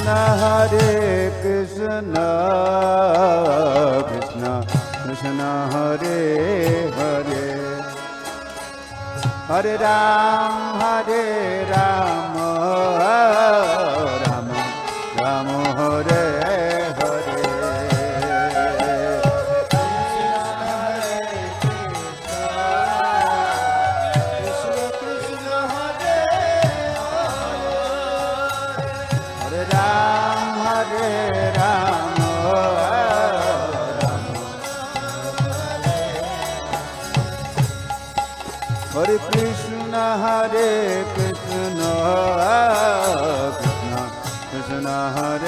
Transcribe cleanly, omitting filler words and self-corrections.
Hare Krishna, Krishna Krishna Hare Hare, Hare Ram, Hare Ram, Ram Ram Hare Hare. Hare Krishna, Hare Krishna, Krishna Krishna Hare